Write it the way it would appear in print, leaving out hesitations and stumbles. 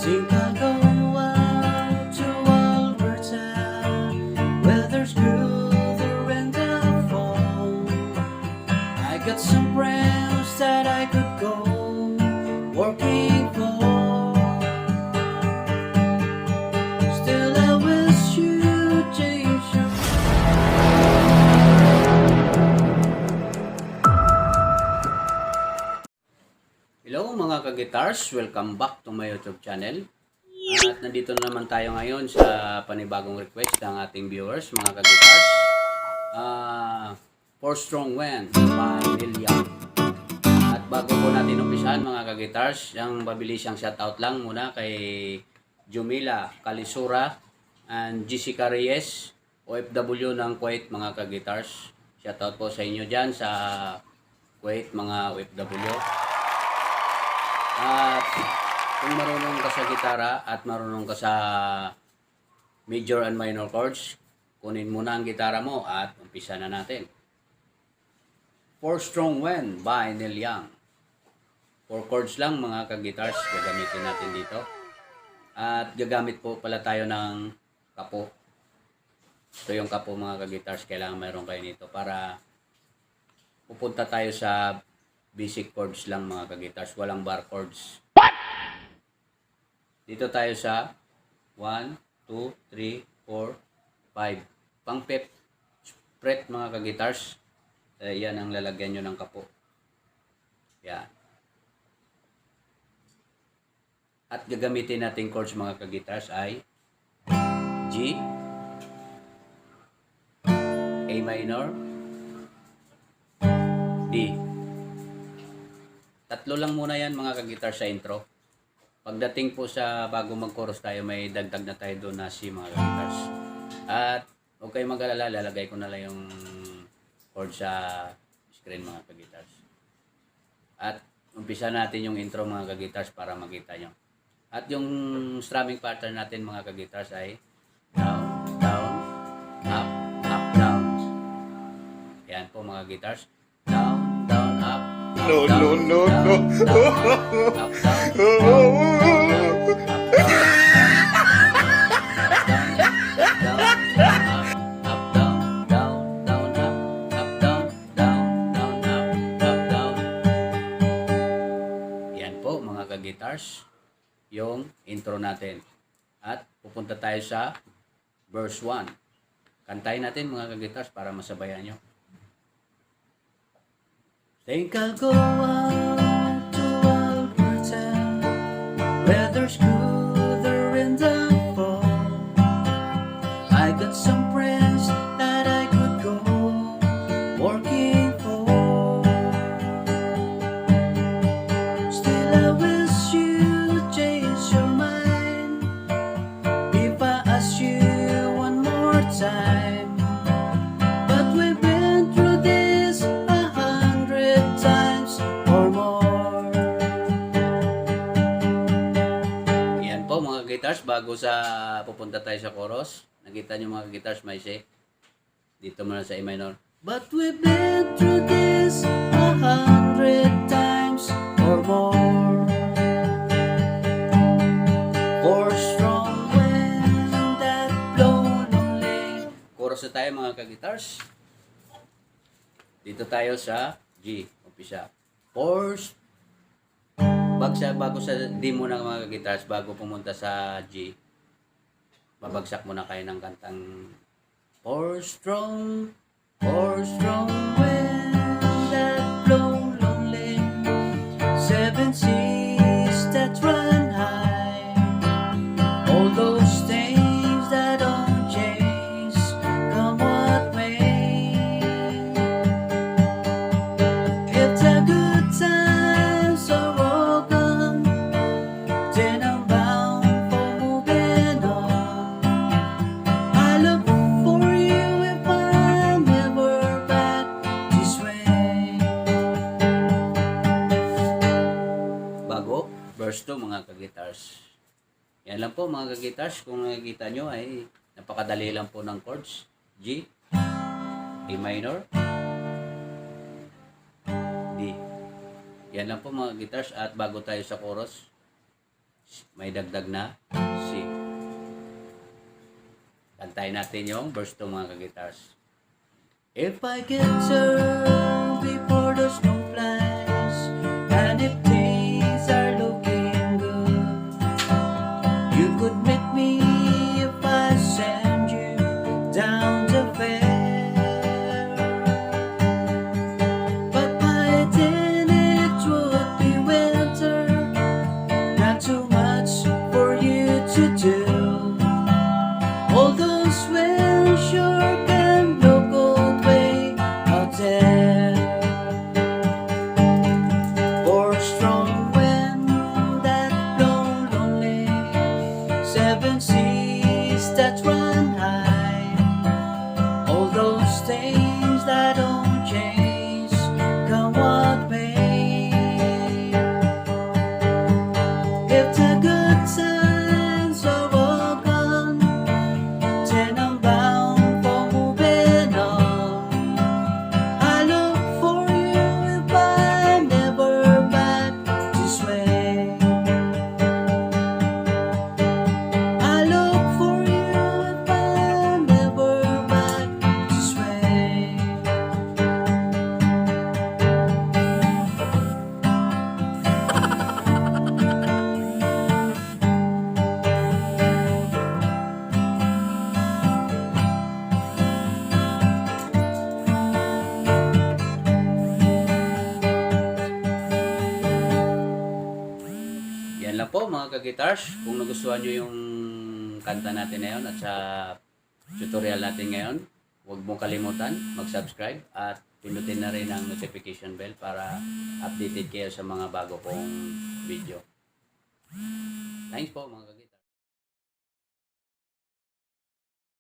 Think I'll go out to Alberta, where there's good and the fall. I got some friends that I could go working for. Still I wish you change your. Hello mga ka-guitars, welcome back to my YouTube channel. At nandito na naman tayo ngayon sa panibagong request ng ating viewers mga ka-guitars. For Strong Wind by Neil Young. At bago po natin umpisahan mga ka-guitars, yung mabilisang shoutout lang muna kay Jumila Kalisura and Jessica Reyes, OFW ng Kuwait mga ka-guitars. Shoutout po sa inyo dyan sa Kuwait mga OFW. At kung marunong ka sa gitara at marunong ka sa major and minor chords, kunin mo na ang gitara mo at umpisa na natin. For Strong Wind by Neil Young. 4 chords lang mga ka-guitars gagamitin natin dito. At gagamit po pala tayo ng kapo. Ito yung kapo mga ka-guitars, kailangan mayroon kayo nito para pupunta tayo sa basic chords lang mga ka-guitars, walang bar chords. What? Dito tayo sa 1, 2, 3, 4, 5. Pang fifth fret mga ka-guitars. Yan ang lalagyan nyo ng kapo. Yan. At gagamitin natin chords mga ka-guitars ay G, A minor, D. Tatlo lang muna yan mga ka-guitar sa intro. Pagdating po sa bago mag-chorus tayo, may dagdag na tayo doon na C mga ka-guitars. At huwag kayong mag-alala, lalagay ko na lang yung chord sa screen mga ka-guitars. At umpisa natin yung intro mga ka-guitars para makita nyo. At yung strumming pattern natin mga ka-guitars ay down, down, up, up, down. Yan po mga guitars. Down, down, up. No. Yan po mga ka-guitars, yung intro natin. At pupunta tayo sa verse 1. Kantahin natin mga ka-guitars para masabayan nyo. Think I'll go out to Alberta, where there's cooler in the fall. I got some friends that I could go working for. Still I wish you change your mind if I ask you one more time. But we've been through this 100 times or more. Yan po mga guitars, bago sa pupunta tayo sa chorus, nakita nyo mga guitars may C. Dito muna sa A minor. But we've been through this 100 times or more. For strong wind that blow lonely. Chorus na tayo mga ka-guitars. Dito tayo sa G, umpisa. Bago sa D muna mga guitars, bago pumunta sa G, babagsak muna kayo ng kantang For strong wind that blow lonely, 7 seas that run high, all those things that don't change, come what may. If the good times are all gone, then I'm bound for moving on. I look for you if I'm ever back this way. Bago, verse 2 mga ka-guitars. Yan lang po mga ka-guitars. Kung nakikita nyo ay napakadali lang po ng chords. G, A minor, D. Yan lang po mga guitars. At bago tayo sa chorus, may dagdag na C. Kantayin natin yung verse 2 mga kagitars. If I get turned before the snow flies, and if things are looking good, you could meet me if I send you down the fair. But by then it would be winter, not too much for you to do. All those winds sure can look old way out there. For a strong wind that blow lonely, seven seas that run high, all those things that don't change, come what may. If the good times are all gone, then I'm bound for moving on. I look for you if I'm never back this way. I look for you if I'm never back this way. Yan lang po mga kagitars. Kung nagustuhan nyo yung kanta natin ngayon at sa tutorial natin ngayon, huwag mong kalimutan mag-subscribe at pinutin na rin ang notification bell para updated kayo sa mga bago kong video. Thanks po mga kagitars.